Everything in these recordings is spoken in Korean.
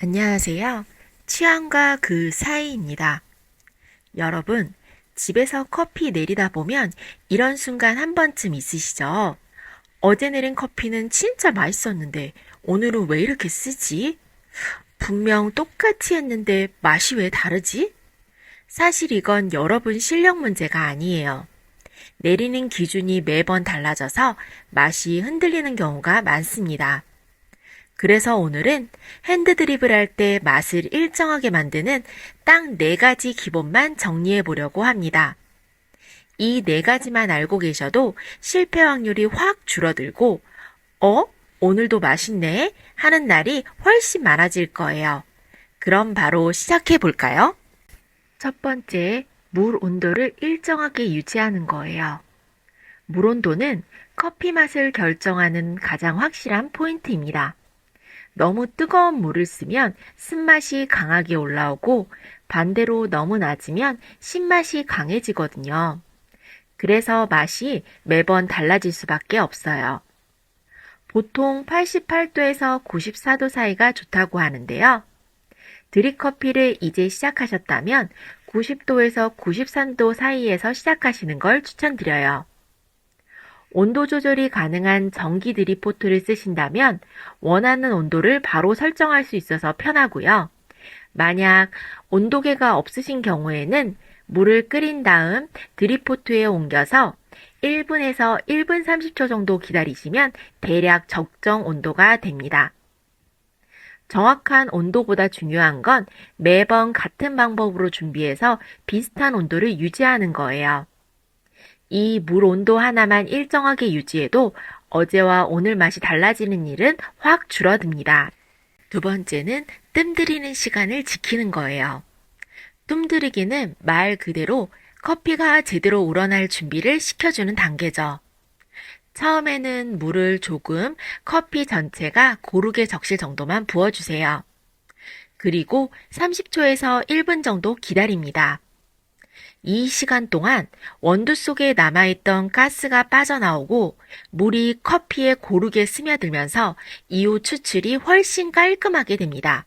안녕하세요. 취향과 그 사이입니다. 여러분, 집에서 커피 내리다 보면 이런 순간 한 번쯤 있으시죠? 어제 내린 커피는 진짜 맛있었는데 오늘은 왜 이렇게 쓰지? 분명 똑같이 했는데 맛이 왜 다르지? 사실 이건 여러분 실력 문제가 아니에요. 내리는 기준이 매번 달라져서 맛이 흔들리는 경우가 많습니다. 그래서 오늘은 핸드 드립을 할 때 맛을 일정하게 만드는 딱 4가지 기본만 정리해 보려고 합니다. 이 4가지만 알고 계셔도 실패 확률이 확 줄어들고, 오늘도 맛있네? 하는 날이 훨씬 많아질 거예요. 그럼 바로 시작해 볼까요? 첫 번째, 물 온도를 일정하게 유지하는 거예요. 물 온도는 커피 맛을 결정하는 가장 확실한 포인트입니다. 너무 뜨거운 물을 쓰면 쓴맛이 강하게 올라오고 반대로 너무 낮으면 신맛이 강해지거든요. 그래서 맛이 매번 달라질 수밖에 없어요. 보통 88도에서 94도 사이가 좋다고 하는데요. 드립커피를 이제 시작하셨다면 90도에서 93도 사이에서 시작하시는 걸 추천드려요. 온도 조절이 가능한 전기 드립포트를 쓰신다면 원하는 온도를 바로 설정할 수 있어서 편하고요. 만약 온도계가 없으신 경우에는 물을 끓인 다음 드립포트에 옮겨서 1분에서 1분 30초 정도 기다리시면 대략 적정 온도가 됩니다. 정확한 온도보다 중요한 건 매번 같은 방법으로 준비해서 비슷한 온도를 유지하는 거예요. 이 물 온도 하나만 일정하게 유지해도 어제와 오늘 맛이 달라지는 일은 확 줄어듭니다. 두 번째는 뜸 들이는 시간을 지키는 거예요. 뜸 들이기는 말 그대로 커피가 제대로 우러날 준비를 시켜주는 단계죠. 처음에는 물을 조금 커피 전체가 고르게 적실 정도만 부어주세요. 그리고 30초에서 1분 정도 기다립니다. 이 시간 동안 원두 속에 남아있던 가스가 빠져나오고 물이 커피에 고르게 스며들면서 이후 추출이 훨씬 깔끔하게 됩니다.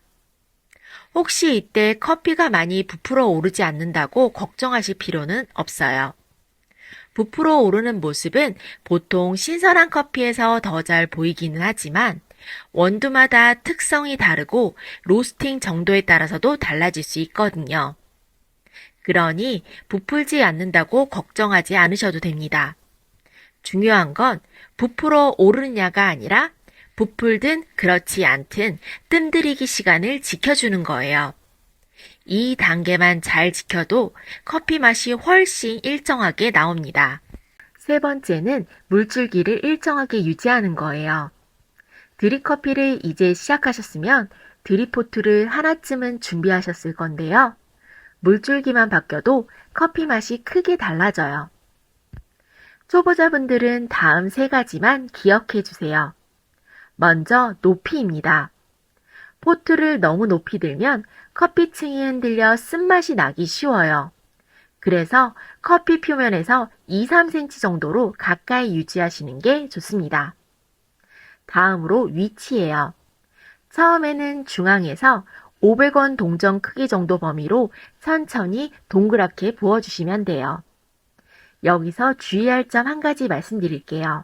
혹시 이때 커피가 많이 부풀어 오르지 않는다고 걱정하실 필요는 없어요. 부풀어 오르는 모습은 보통 신선한 커피에서 더 잘 보이기는 하지만 원두마다 특성이 다르고 로스팅 정도에 따라서도 달라질 수 있거든요. 그러니 부풀지 않는다고 걱정하지 않으셔도 됩니다. 중요한 건 부풀어 오르느냐가 아니라 부풀든 그렇지 않든 뜸들이기 시간을 지켜주는 거예요. 이 단계만 잘 지켜도 커피 맛이 훨씬 일정하게 나옵니다. 세 번째는 물줄기를 일정하게 유지하는 거예요. 드립커피를 이제 시작하셨으면 드립포트를 하나쯤은 준비하셨을 건데요. 물줄기만 바뀌어도 커피 맛이 크게 달라져요. 초보자분들은 다음 3가지만 기억해 주세요. 먼저 높이입니다. 포트를 너무 높이 들면 커피층이 흔들려 쓴맛이 나기 쉬워요. 그래서 커피 표면에서 2-3cm 정도로 가까이 유지하시는 게 좋습니다. 다음으로 위치예요. 처음에는 중앙에서 500원 동전 크기 정도 범위로 천천히 동그랗게 부어주시면 돼요. 여기서 주의할 점 한 가지 말씀드릴게요.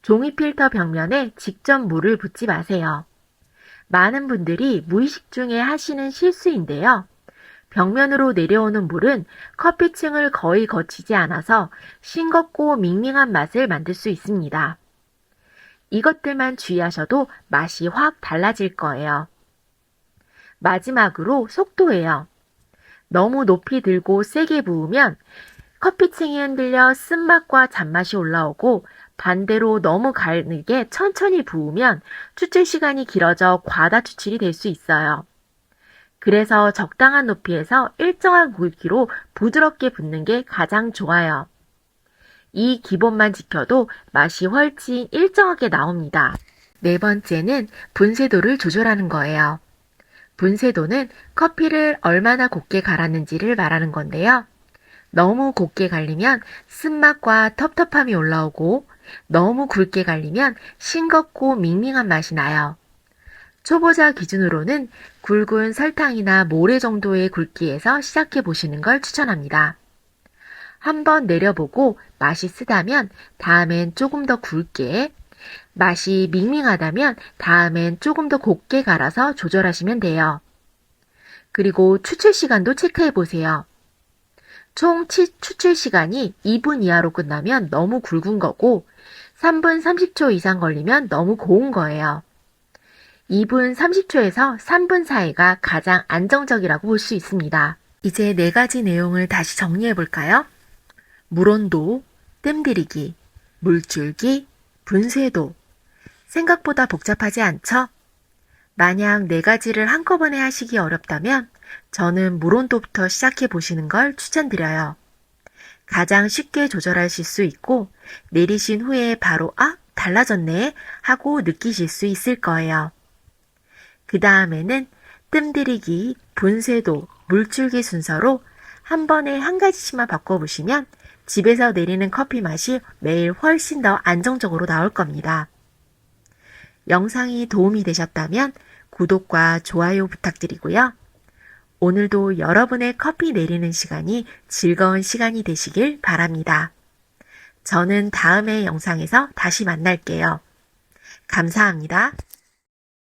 종이 필터 벽면에 직접 물을 붓지 마세요. 많은 분들이 무의식 중에 하시는 실수인데요. 벽면으로 내려오는 물은 커피층을 거의 거치지 않아서 싱겁고 밍밍한 맛을 만들 수 있습니다. 이것들만 주의하셔도 맛이 확 달라질 거예요. 마지막으로 속도예요. 너무 높이 들고 세게 부으면 커피층이 흔들려 쓴맛과 잔맛이 올라오고 반대로 너무 가늘게 천천히 부으면 추출 시간이 길어져 과다 추출이 될 수 있어요. 그래서 적당한 높이에서 일정한 굵기로 부드럽게 붓는 게 가장 좋아요. 이 기본만 지켜도 맛이 훨씬 일정하게 나옵니다. 네 번째는 분쇄도를 조절하는 거예요. 분쇄도는 커피를 얼마나 곱게 갈았는지를 말하는 건데요. 너무 곱게 갈리면 쓴맛과 텁텁함이 올라오고 너무 굵게 갈리면 싱겁고 밍밍한 맛이 나요. 초보자 기준으로는 굵은 설탕이나 모래 정도의 굵기에서 시작해 보시는 걸 추천합니다. 한번 내려보고 맛이 쓰다면 다음엔 조금 더 굵게, 맛이 밍밍하다면 다음엔 조금 더 곱게 갈아서 조절하시면 돼요. 그리고 추출 시간도 체크해 보세요. 총 추출 시간이 2분 이하로 끝나면 너무 굵은 거고 3분 30초 이상 걸리면 너무 고운 거예요. 2분 30초에서 3분 사이가 가장 안정적이라고 볼 수 있습니다. 이제 4가지 내용을 다시 정리해 볼까요? 물온도, 뜸들이기, 물줄기, 분쇄도. 생각보다 복잡하지 않죠? 만약 4가지를 한꺼번에 하시기 어렵다면 저는 물온도부터 시작해 보시는 걸 추천드려요. 가장 쉽게 조절하실 수 있고 내리신 후에 바로 달라졌네 하고 느끼실 수 있을 거예요. 그 다음에는 뜸들이기, 분쇄도, 물줄기 순서로 한 번에 한 가지씩만 바꿔보시면 집에서 내리는 커피 맛이 매일 훨씬 더 안정적으로 나올 겁니다. 영상이 도움이 되셨다면 구독과 좋아요 부탁드리고요. 오늘도 여러분의 커피 내리는 시간이 즐거운 시간이 되시길 바랍니다. 저는 다음의 영상에서 다시 만날게요. 감사합니다.